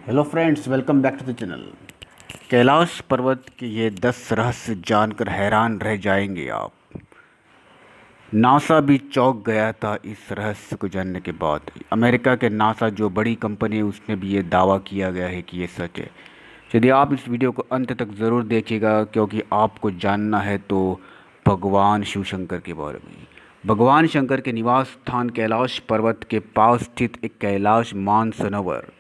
Hello friends, welcome back to the channel. Kailash पर्वत के ये 10 रहस्य जानकर हैरान रह जाएंगे आप। नासा भी चौंक गया था इस रहस्य को जानने के बाद। अमेरिका के नासा जो बड़ी कंपनी है उसने भी ये दावा किया गया है कि ये सच है। यदि आप इस वीडियो को अंत तक ज़रूर देखिएगा क्योंकि आपको जानना है तो भगवान शिव शंकर के बारे में। भगवान शंकर के निवास स्थान कैलाश पर्वत के पास स्थित एक कैलाश मानसरोवर,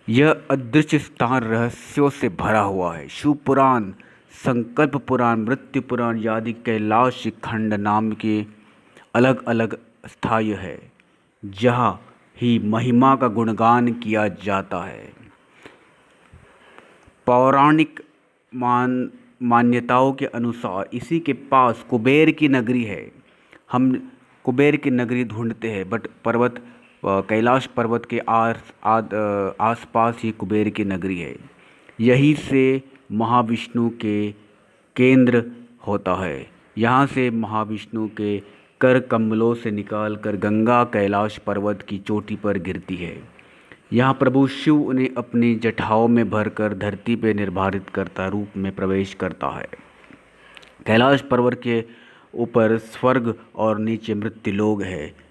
यह अदृश्य स्थान रहस्यों से भरा हुआ है। शिव पुराण, संकल्प पुराण, मृत्यु पुराण आदि कैलाश खंड नाम के अलग अलग स्थाय है जहाँ ही महिमा का गुणगान किया जाता है। पौराणिक मान्यताओं के अनुसार इसी के पास कुबेर की नगरी है। हम कुबेर की नगरी ढूंढते हैं बट कैलाश पर्वत के आसपास ही कुबेर की नगरी है। यहीं से महाविष्णु के केंद्र होता है। यहाँ से महाविष्णु के कर कमलों से निकालकर गंगा कैलाश पर्वत की चोटी पर गिरती है। यहाँ प्रभु शिव उन्हें अपनी जटाओं में भरकर धरती पर निर्धारित करता रूप में प्रवेश करता है। कैलाश पर्वत के ऊपर स्वर्ग और नीचे मृत्युलोक है।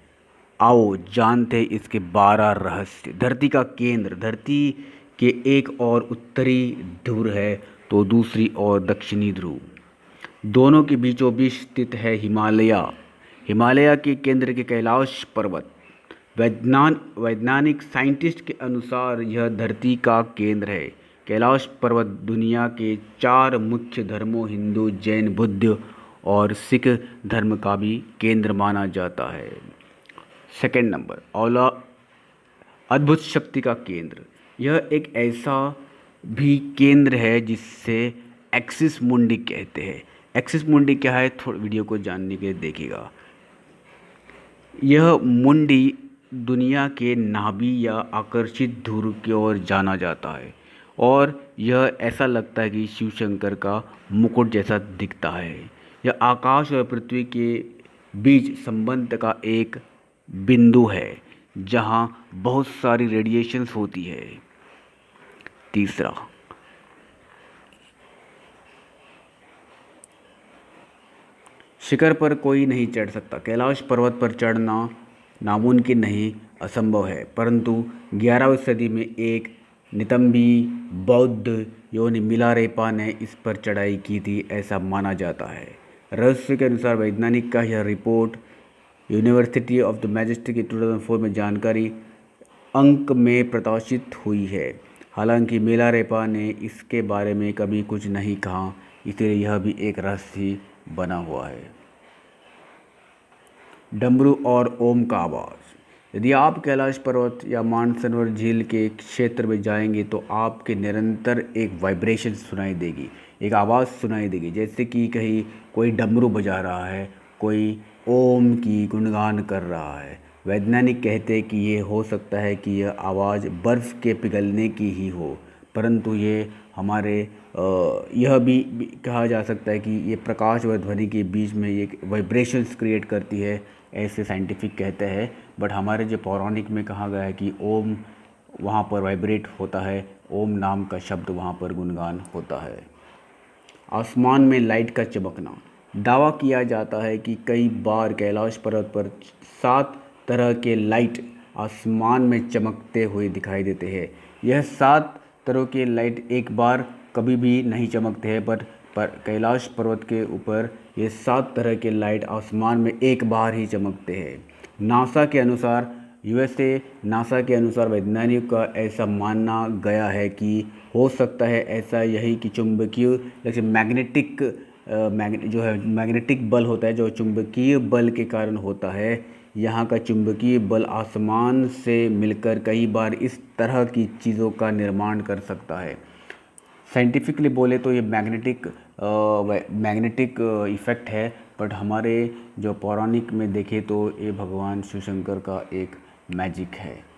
आओ जानते हैं इसके 12 रहस्य। धरती का केंद्र, धरती के एक ओर उत्तरी ध्रुव है तो दूसरी ओर दक्षिणी ध्रुव। दोनों के बीचों बीच स्थित है हिमालय के केंद्र के कैलाश पर्वत। वैज्ञानिक साइंटिस्ट के अनुसार यह धरती का केंद्र है। कैलाश पर्वत दुनिया के 4 मुख्य धर्मों हिंदू, जैन, बुद्ध और सिख धर्म का भी केंद्र माना जाता है। सेकेंड नंबर, अद्भुत शक्ति का केंद्र। यह एक ऐसा भी केंद्र है जिससे एक्सिस मुंडी कहते हैं। एक्सिस मुंडी क्या है, थोड़ा वीडियो को जानने के लिए देखिएगा। यह मुंडी दुनिया के नाभि या आकर्षित ध्रुव की ओर जाना जाता है और यह ऐसा लगता है कि शिव शंकर का मुकुट जैसा दिखता है। यह आकाश और पृथ्वी के बीच संबंध का एक बिंदु है जहां बहुत सारी रेडिएशंस होती है। तीसरा, शिखर पर कोई नहीं चढ़ सकता। कैलाश पर्वत पर चढ़ना नामुमकिन नहीं, असंभव है, परंतु 11वीं सदी में एक नितंबी बौद्ध योनि मिलारेपा ने इस पर चढ़ाई की थी, ऐसा माना जाता है। रहस्य के अनुसार वैज्ञानिक का यह report university of the majestic 2004 में जानकारी अंक में प्रकाशित हुई है। हालांकि मिलारेपा ने इसके बारे में कभी कुछ नहीं कहा, इसलिए यह भी एक रहस्य बना हुआ है। डमरू और ओम का आवाज़। यदि आप कैलाश पर्वत या मानसरोवर झील के क्षेत्र में जाएंगे तो आपके निरंतर एक वाइब्रेशन सुनाई देगी, एक आवाज़ सुनाई देगी, जैसे कि कहीं कोई डमरू बजा रहा है, कोई ओम की गुणगान कर रहा है। वैज्ञानिक कहते हैं कि ये हो सकता है कि यह आवाज़ बर्फ़ के पिघलने की ही हो, परंतु ये हमारे यह भी कहा जा सकता है कि ये प्रकाश व ध्वनि के बीच में एक वाइब्रेशंस क्रिएट करती है, ऐसे साइंटिफिक कहते हैं। बट हमारे जो पौराणिक में कहा गया है कि ओम वहाँ पर वाइब्रेट होता है, ओम नाम का शब्द वहाँ पर गुणगान होता है। आसमान में लाइट का चमकना। दावा किया जाता है कि कई बार कैलाश पर्वत पर 7 तरह के लाइट आसमान में चमकते हुए दिखाई देते हैं। यह 7 तरह के लाइट एक बार कभी भी नहीं चमकते हैं, पर कैलाश पर्वत के ऊपर ये 7 तरह के लाइट आसमान में एक बार ही चमकते हैं। नासा के अनुसार वैज्ञानिकों का ऐसा मानना गया है कि हो सकता है ऐसा यही कि चुंबकीय जैसे मैग्नेटिक बल होता है, जो चुंबकीय बल के कारण होता है। यहाँ का चुंबकीय बल आसमान से मिलकर कई बार इस तरह की चीज़ों का निर्माण कर सकता है। साइंटिफिकली बोले तो ये मैग्नेटिक इफ़ेक्ट है, बट हमारे जो पौराणिक में देखें तो ये भगवान शिव शंकर का एक मैजिक है।